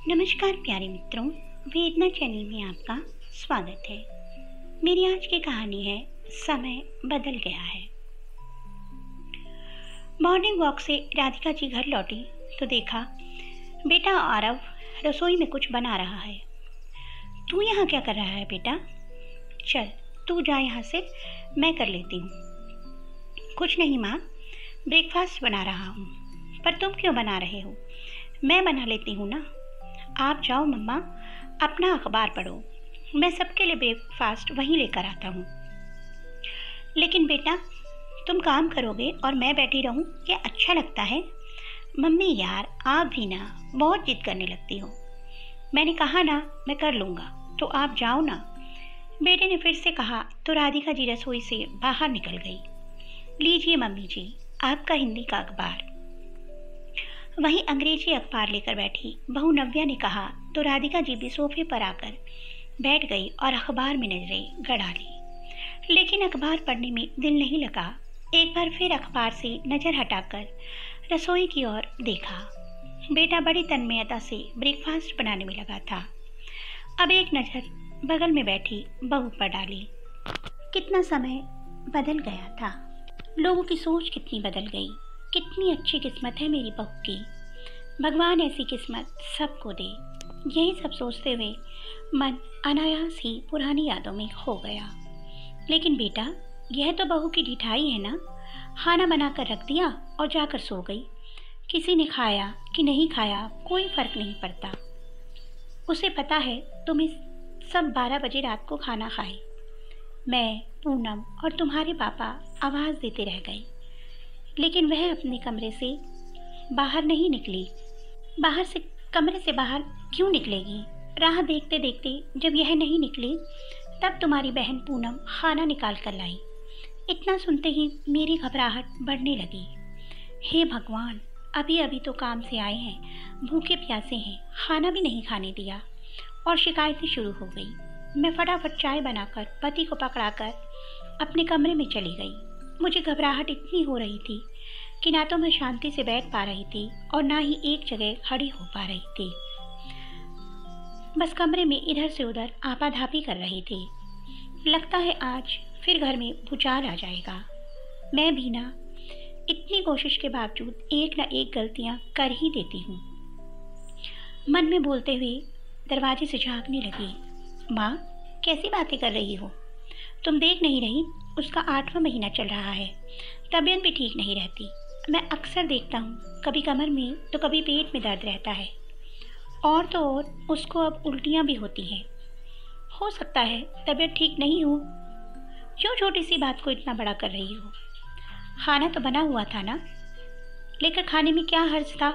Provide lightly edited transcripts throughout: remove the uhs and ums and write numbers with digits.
नमस्कार प्यारे मित्रों, वेदना चैनल में आपका स्वागत है। मेरी आज की कहानी है समय बदल गया है। मॉर्निंग वॉक से राधिका जी घर लौटी तो देखा बेटा आरव रसोई में कुछ बना रहा है। तू यहाँ क्या कर रहा है बेटा? चल तू जा यहाँ से, मैं कर लेती हूँ। कुछ नहीं माँ, ब्रेकफास्ट बना रहा हूँ। पर तुम क्यों बना रहे हो? मैं बना लेती हूँ ना। आप जाओ मम्मा, अपना अखबार पढ़ो, मैं सबके लिए ब्रेकफास्ट वहीं लेकर आता हूँ। लेकिन बेटा तुम काम करोगे और मैं बैठी रहूँ, क्या अच्छा लगता है? मम्मी यार, आप भी ना बहुत जिद करने लगती हो। मैंने कहा ना मैं कर लूँगा, तो आप जाओ ना। बेटे ने फिर से कहा तो राधिका जी रसोई से बाहर निकल गई। लीजिए मम्मी जी, आपका हिंदी का अखबार। वहीं अंग्रेजी अखबार लेकर बैठी बहू नव्या ने कहा तो राधिका जी भी सोफे पर आकर बैठ गई और अखबार में नजरें गड़ा ली। लेकिन अखबार पढ़ने में दिल नहीं लगा। एक बार फिर अखबार से नज़र हटाकर रसोई की ओर देखा। बेटा बड़ी तन्मयता से ब्रेकफास्ट बनाने में लगा था। अब एक नज़र बगल में बैठी बहू पर डाली। कितना समय बदल गया था, लोगों की सोच कितनी बदल गई। कितनी अच्छी किस्मत है मेरी बहू की, भगवान ऐसी किस्मत सबको दे। यही सब सोचते हुए मन अनायास ही पुरानी यादों में खो गया। लेकिन बेटा यह तो बहू की ढिठाई है ना, खाना बनाकर रख दिया और जाकर सो गई। किसी ने खाया कि नहीं खाया कोई फर्क नहीं पड़ता। उसे पता है तुम इस सब 12 बजे रात को खाना खाए। मैं, पूनम और तुम्हारे पापा आवाज़ देते रह गए, लेकिन वह अपने कमरे से बाहर नहीं निकली। कमरे से बाहर क्यों निकलेगी? राह देखते देखते जब यह नहीं निकली तब तुम्हारी बहन पूनम खाना निकाल कर लाई। इतना सुनते ही मेरी घबराहट बढ़ने लगी। हे भगवान, अभी अभी तो काम से आए हैं, भूखे प्यासे हैं, खाना भी नहीं खाने दिया और शिकायतें शुरू हो गई। मैं फटाफट चाय बनाकर पति को पकड़ाकर अपने कमरे में चली गई। मुझे घबराहट इतनी हो रही थी कि ना तो मैं शांति से बैठ पा रही थी और ना ही एक जगह खड़ी हो पा रही थी। बस कमरे में इधर से उधर आपाधापी कर रही थी। लगता है आज फिर घर में भूचाल आ जाएगा। मैं भी ना इतनी कोशिश के बावजूद एक ना एक गलतियां कर ही देती हूँ। मन में बोलते हुए दरवाजे से झांकने लगी। माँ, कैसी बातें कर रही हो? तुम देख नहीं रही, उसका 8वां महीना चल रहा है, तबीयत भी ठीक नहीं रहती। मैं अक्सर देखता हूँ, कभी कमर में तो कभी पेट में दर्द रहता है, और तो और उसको अब उल्टियाँ भी होती हैं। हो सकता है तबीयत ठीक नहीं हो। क्यों छोटी सी बात को इतना बड़ा कर रही हो? खाना तो बना हुआ था ना, लेकर खाने में क्या हर्ज था?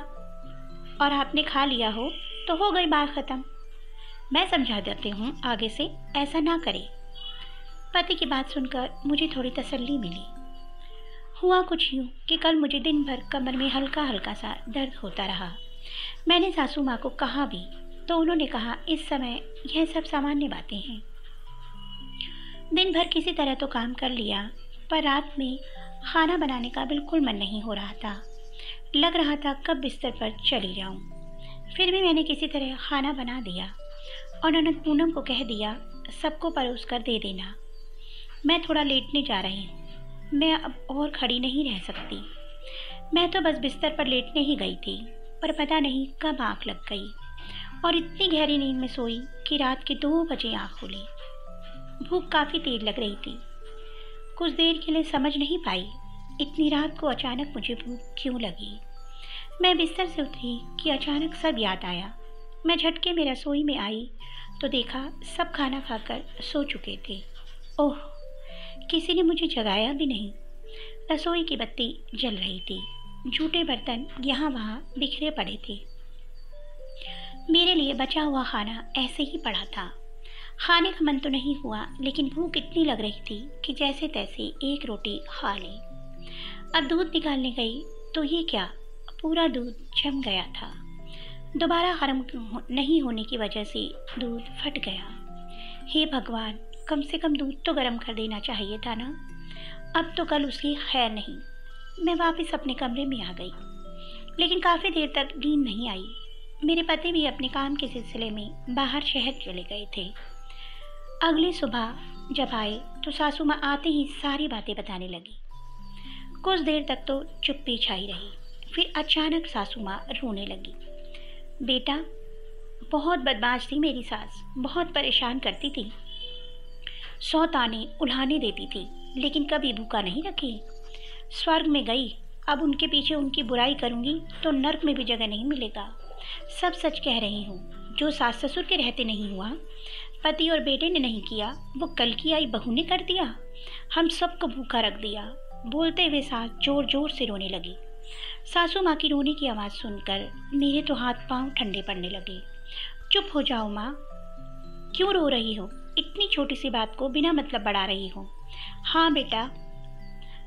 और आपने खा लिया हो तो हो गई बात ख़त्म। मैं समझा देती हूँ, आगे से ऐसा ना करे। पति की बात सुनकर मुझे थोड़ी तसल्ली मिली। हुआ कुछ यूँ कि कल मुझे दिन भर कमर में हल्का हल्का सा दर्द होता रहा। मैंने सासू माँ को कहा भी तो उन्होंने कहा इस समय यह सब सामान्य बातें हैं। दिन भर किसी तरह तो काम कर लिया, पर रात में खाना बनाने का बिल्कुल मन नहीं हो रहा था। लग रहा था कब बिस्तर पर चली जाऊं। फिर भी मैंने किसी तरह खाना बना दिया और ननद पूनम को कह दिया सबको परोस कर दे देना। मैं थोड़ा लेटने जा रही हूँ, मैं अब और खड़ी नहीं रह सकती। मैं तो बस बिस्तर पर लेटने ही गई थी, पर पता नहीं कब आँख लग गई और इतनी गहरी नींद में सोई कि रात के 2 बजे आँख खुली। भूख काफ़ी तेज लग रही थी। कुछ देर के लिए समझ नहीं पाई इतनी रात को अचानक मुझे भूख क्यों लगी। मैं बिस्तर से उतरी कि अचानक सब याद आया। मैं झटके में रसोई में आई तो देखा सब खाना खाकर सो चुके थे। ओह, किसी ने मुझे जगाया भी नहीं। रसोई की बत्ती जल रही थी, जूठे बर्तन यहाँ वहाँ बिखरे पड़े थे। मेरे लिए बचा हुआ खाना ऐसे ही पड़ा था। खाने का मन तो नहीं हुआ, लेकिन भूख इतनी लग रही थी कि जैसे तैसे एक रोटी खा ली। अब दूध निकालने गई तो ये क्या, पूरा दूध जम गया था। दोबारा गर्म नहीं होने की वजह से दूध फट गया। हे भगवान, कम से कम दूध तो गर्म कर देना चाहिए था ना। अब तो कल उसकी खैर नहीं। मैं वापस अपने कमरे में आ गई, लेकिन काफ़ी देर तक नींद नहीं आई। मेरे पति भी अपने काम के सिलसिले में बाहर शहर चले गए थे। अगली सुबह जब आए तो सासू माँ आते ही सारी बातें बताने लगी। कुछ देर तक तो चुप्पी छाई रही, फिर अचानक सासू माँ रोने लगी। बेटा, बहुत बदमाश थी मेरी सास, बहुत परेशान करती थी, 100 ताने उल्हाने देती थी, लेकिन कभी भूखा नहीं रखी। स्वर्ग में गई, अब उनके पीछे उनकी बुराई करूंगी तो नर्क में भी जगह नहीं मिलेगा। सब सच कह रही हूँ, जो सास ससुर के रहते नहीं हुआ, पति और बेटे ने नहीं किया, वो कल की आई बहू ने कर दिया। हम सबको भूखा रख दिया। बोलते हुए सास जोर जोर से रोने लगी। सासू माँ की रोने की आवाज़ सुनकर मेरे तो हाथ पांव ठंडे पड़ने लगे। चुप हो जाओ माँ, क्यों रो रही हो? इतनी छोटी सी बात को बिना मतलब बढ़ा रही हो। हाँ बेटा,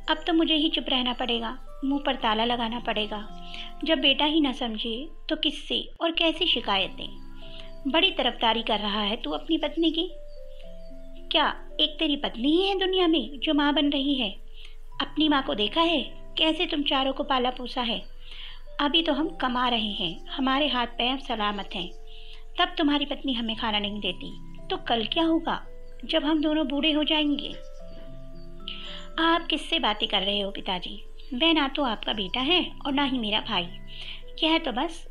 अब तो मुझे ही चुप रहना पड़ेगा, मुंह पर ताला लगाना पड़ेगा। जब बेटा ही ना समझे तो किससे और कैसी शिकायतें। बड़ी तरफदारी कर रहा है तू अपनी पत्नी की। क्या एक तेरी पत्नी ही है दुनिया में जो माँ बन रही है? अपनी माँ को देखा है कैसे तुम चारों को पाला पोसा है। अभी तो हम कमा रहे हैं, हमारे हाथ पैर सलामत हैं, तब तुम्हारी पत्नी हमें खाना नहीं देती तो कल क्या होगा जब हम दोनों बूढ़े हो जाएंगे? आप किससे बातें कर रहे हो पिताजी? वह ना तो आपका बेटा है और ना ही मेरा भाई। यह तो बस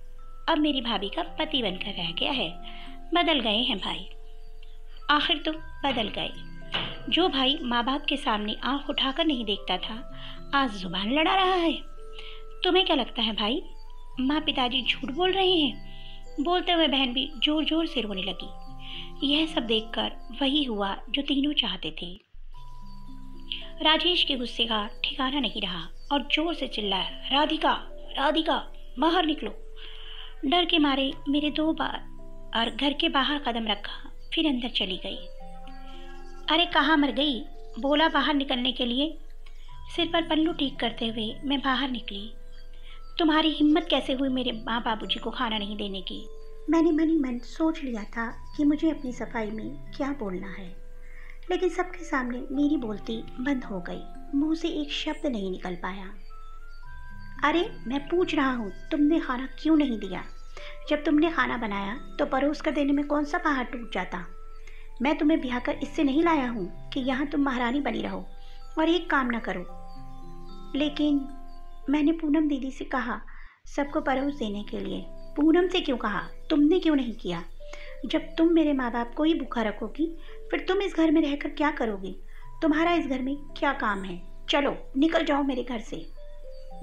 अब मेरी भाभी का पति बनकर रह गया है। बदल गए हैं भाई, आखिर तो बदल गए। जो भाई माँ बाप के सामने आंख उठाकर नहीं देखता था, आज जुबान लड़ा रहा है। तुम्हें क्या लगता है भाई, माँ पिताजी झूठ बोल रहे हैं? बोलते हुए बहन भी जोर जोर से रोने लगी। यह सब देखकर वही हुआ जो तीनों चाहते थे। राजेश के गुस्से का ठिकाना नहीं रहा और जोर से चिल्लाया, राधिका, राधिका, बाहर निकलो। डर के मारे मेरे 2 बार और घर के बाहर कदम रखा, फिर अंदर चली गई। अरे कहाँ मर गई? बोला बाहर निकलने के लिए। सिर पर पल्लू ठीक करते हुए मैं बाहर निकली। तुम्हारी हिम्मत कैसे हुई मेरे माँ बाबूजी को खाना नहीं देने की? मैंने मन ही मन सोच लिया था कि मुझे अपनी सफाई में क्या बोलना है, लेकिन सबके सामने मेरी बोलती बंद हो गई। मुंह से एक शब्द नहीं निकल पाया। अरे मैं पूछ रहा हूँ, तुमने खाना क्यों नहीं दिया? जब तुमने खाना बनाया तो परोस कर देने में कौन सा पहाड़ टूट जाता? मैं तुम्हें ब्याह कर इससे नहीं लाया हूँ कि यहाँ तुम महारानी बनी रहो और एक काम ना करो। लेकिन मैंने पूनम दीदी से कहा सबको परोस देने के लिए। पूनम से क्यों कहा? तुमने क्यों नहीं किया? जब तुम मेरे माँ बाप को ही भूखा रखोगी, फिर तुम इस घर में रहकर क्या करोगी? तुम्हारा इस घर में क्या काम है? चलो निकल जाओ मेरे घर से।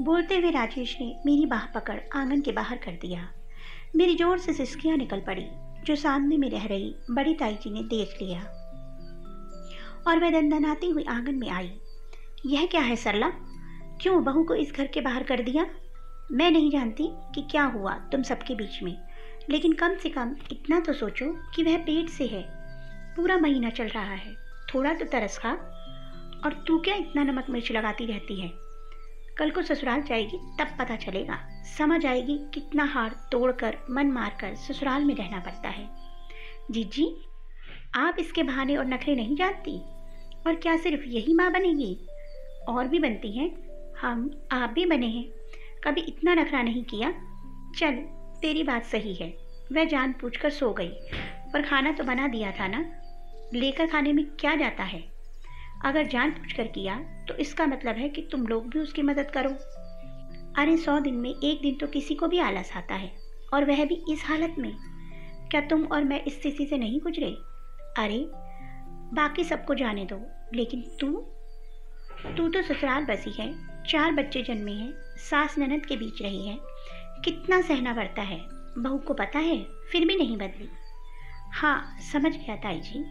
बोलते हुए राजेश ने मेरी बाह पकड़ आंगन के बाहर कर दिया। मेरी जोर से सिसकियां निकल पड़ी, जो सामने में रह रही बड़ी ताई जी ने देख लिया और वह दंदनाती हुई आंगन में आई। यह क्या है सरला, क्यों बहू को इस घर के बाहर कर दिया? मैं नहीं जानती कि क्या हुआ तुम सबके बीच में, लेकिन कम से कम इतना तो सोचो कि वह पेट से है, पूरा महीना चल रहा है, थोड़ा तो तरस खा। और तू क्या इतना नमक मिर्च लगाती रहती है? कल को ससुराल जाएगी तब पता चलेगा, समझ आएगी कितना हार तोड़कर मन मारकर ससुराल में रहना पड़ता है। जीजी, आप इसके बहाने और नखरे नहीं जानती। और क्या सिर्फ यही माँ बनेगी? और भी बनती हैं, हम आप भी बने हैं, कभी इतना नखरा नहीं किया। चल तेरी बात सही है, वह जानबूझकर सो गई, पर खाना तो बना दिया था ना, लेकर खाने में क्या जाता है? अगर जानबूझकर किया तो इसका मतलब है कि तुम लोग भी उसकी मदद करो। अरे 100 दिन में एक दिन तो किसी को भी आलस आता है, और वह भी इस हालत में। क्या तुम और मैं इस स्थिति से नहीं गुजरे? अरे बाकी सबको जाने दो, लेकिन तू तो ससुराल बसी है, 4 बच्चे जन्मे हैं, सास ननद के बीच रही है, कितना सहना पड़ता है। बहू को पता है, फिर भी नहीं बदली। हाँ समझ गया ताई जी,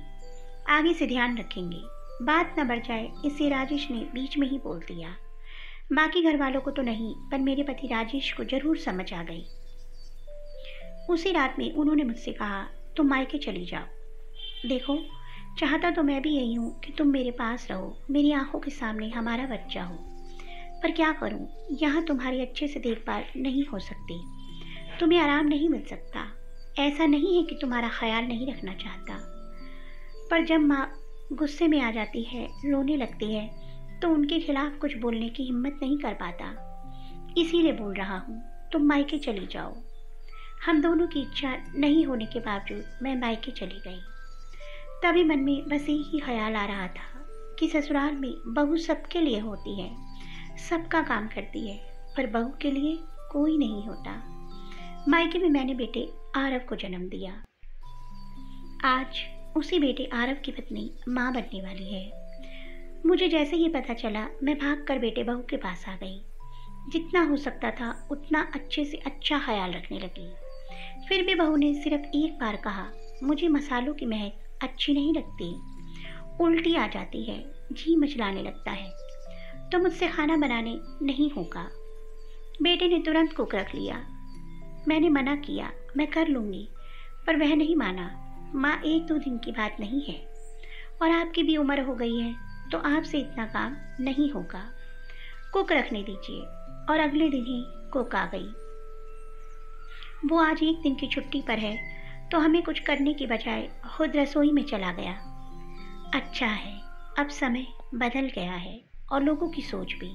आगे से ध्यान रखेंगे, बात न बढ़ जाए, इसे राजेश ने बीच में ही बोल दिया। बाकी घर वालों को तो नहीं, पर मेरे पति राजेश को जरूर समझ आ गई। उसी रात में उन्होंने मुझसे कहा तुम मायके चली जाओ। देखो, चाहता तो मैं भी यही हूँ कि तुम मेरे पास रहो, मेरी आंखों के सामने हमारा बच्चा हो, पर क्या करूँ, यहाँ तुम्हारी अच्छे से देखभाल नहीं हो सकती, तुम्हें आराम नहीं मिल सकता। ऐसा नहीं है कि तुम्हारा ख्याल नहीं रखना चाहता, पर जब माँ गुस्से में आ जाती है, रोने लगती है, तो उनके खिलाफ कुछ बोलने की हिम्मत नहीं कर पाता। इसीलिए बोल रहा हूँ, तुम मायके चली जाओ। हम दोनों की इच्छा नहीं होने के बावजूद मैं मायके चली गई। तभी मन में बस एक ही ख्याल आ रहा था कि ससुराल में बहू सबके लिए होती है, सबका काम करती है, पर बहू के लिए कोई नहीं होता। मायके में मैंने बेटे आरव को जन्म दिया। आज उसी बेटे आरव की पत्नी माँ बनने वाली है। मुझे जैसे ही पता चला मैं भागकर बेटे बहू के पास आ गई। जितना हो सकता था उतना अच्छे से अच्छा ख्याल रखने लगी। फिर भी बहू ने सिर्फ एक बार कहा, मुझे मसालों की महक अच्छी नहीं लगती, उल्टी आ जाती है, जी मचलाने लगता है, तो मुझसे खाना बनाने नहीं होगा। बेटे ने तुरंत कुक रख लिया। मैंने मना किया, मैं कर लूँगी, पर वह नहीं माना। माँ, 1-2 दिन की बात नहीं है और आपकी भी उम्र हो गई है, तो आपसे इतना काम नहीं होगा, कुक रखने दीजिए। और अगले दिन ही कुक आ गई। वो आज 1 दिन की छुट्टी पर है, तो हमें कुछ करने की बजाय खुद रसोई में चला गया। अच्छा है, अब समय बदल गया है और लोगों की सोच भी।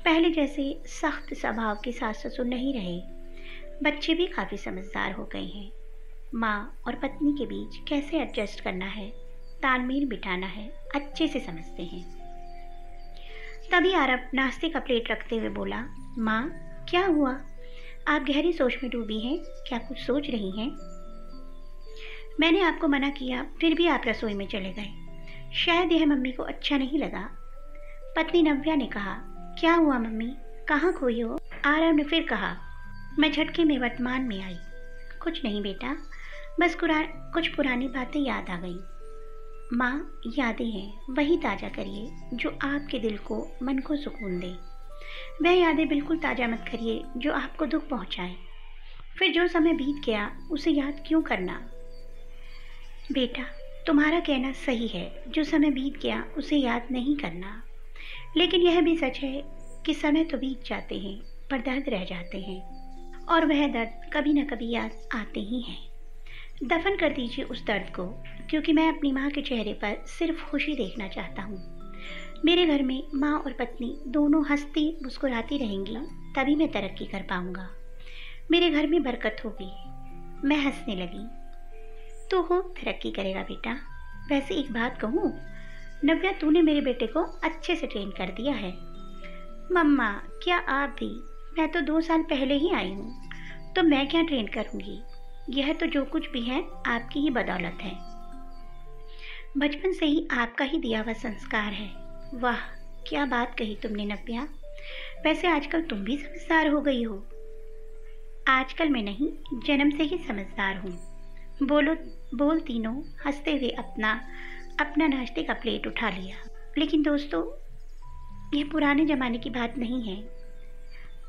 पहले जैसे सख्त स्वभाव के सास ससुर नहीं रहे, बच्चे भी काफ़ी समझदार हो गए हैं। माँ और पत्नी के बीच कैसे एडजस्ट करना है, तालमेल बिठाना है, अच्छे से समझते हैं। तभी आरव नाश्ते का प्लेट रखते हुए बोला, माँ क्या हुआ, आप गहरी सोच में डूबी हैं, क्या कुछ सोच रही हैं? मैंने आपको मना किया, फिर भी आप रसोई में चले गए। शायद यह मम्मी को अच्छा नहीं लगा। पत्नी नव्या ने कहा, क्या हुआ मम्मी, कहाँ खोई हो? आरव ने फिर कहा। मैं झटके में वर्तमान में आई। कुछ नहीं बेटा, बस कुछ पुरानी बातें याद आ गई। माँ, यादें हैं, वही ताज़ा करिए जो आपके दिल को, मन को सुकून दे। वह यादें बिल्कुल ताज़ा मत करिए जो आपको दुख पहुँचाए। फिर जो समय बीत गया उसे याद क्यों करना? बेटा, तुम्हारा कहना सही है, जो समय बीत गया उसे याद नहीं करना, लेकिन यह भी सच है कि समय तो बीत जाते हैं पर दर्द रह जाते हैं, और वह दर्द कभी न कभी याद आते ही हैं। दफन कर दीजिए उस दर्द को, क्योंकि मैं अपनी माँ के चेहरे पर सिर्फ खुशी देखना चाहता हूँ। मेरे घर में माँ और पत्नी दोनों हंसती मुस्कुराती रहेंगी, तभी मैं तरक्की कर पाऊँगा। मेरे घर में बरकत होगी। मैं हंसने लगी। तो हो तरक्की करेगा बेटा। वैसे एक बात कहूँ, नव्या, तूने मेरे बेटे को अच्छे से ट्रेन कर दिया है। मम्मा, क्या आप भी? मैं तो 2 साल पहले ही आई हूँ, तो मैं क्या ट्रेन करूँगी? यह तो जो कुछ भी है आपकी ही बदौलत है। बचपन से ही आपका ही दिया हुआ संस्कार है। वाह, क्या बात कही तुमने नव्या। वैसे आजकल तुम भी समझदार हो गई हो। आजकल मैं नहीं, जन्म से ही समझदार हूँ। बोल तीनों हंसते हुए अपना नाश्ते का प्लेट उठा लिया। लेकिन दोस्तों, यह पुराने ज़माने की बात नहीं है।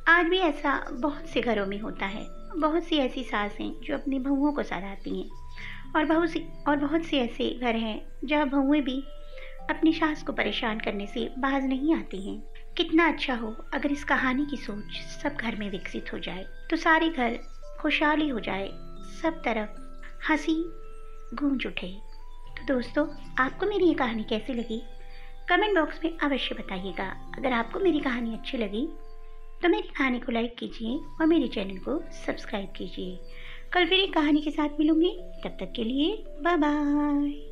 आज भी ऐसा बहुत से घरों में होता है। बहुत सी ऐसी सासें जो अपनी बहुओं को सताती हैं, और बहुत से ऐसे घर हैं जहाँ बहुएं भी अपनी सास को परेशान करने से बाज नहीं आती हैं। कितना अच्छा हो अगर इस कहानी की सोच सब घर में विकसित हो जाए, तो सारे घर खुशहाली हो जाए, सब तरफ हंसी गूंज उठे। तो दोस्तों, आपको मेरी ये कहानी कैसी लगी? कमेंट बॉक्स में अवश्य बताइएगा। अगर आपको मेरी कहानी अच्छी लगी तो मेरी कहानी को लाइक कीजिए और मेरे चैनल को सब्सक्राइब कीजिए। कल फिर एक कहानी के साथ मिलूंगी। तब तक के लिए बाय बाय।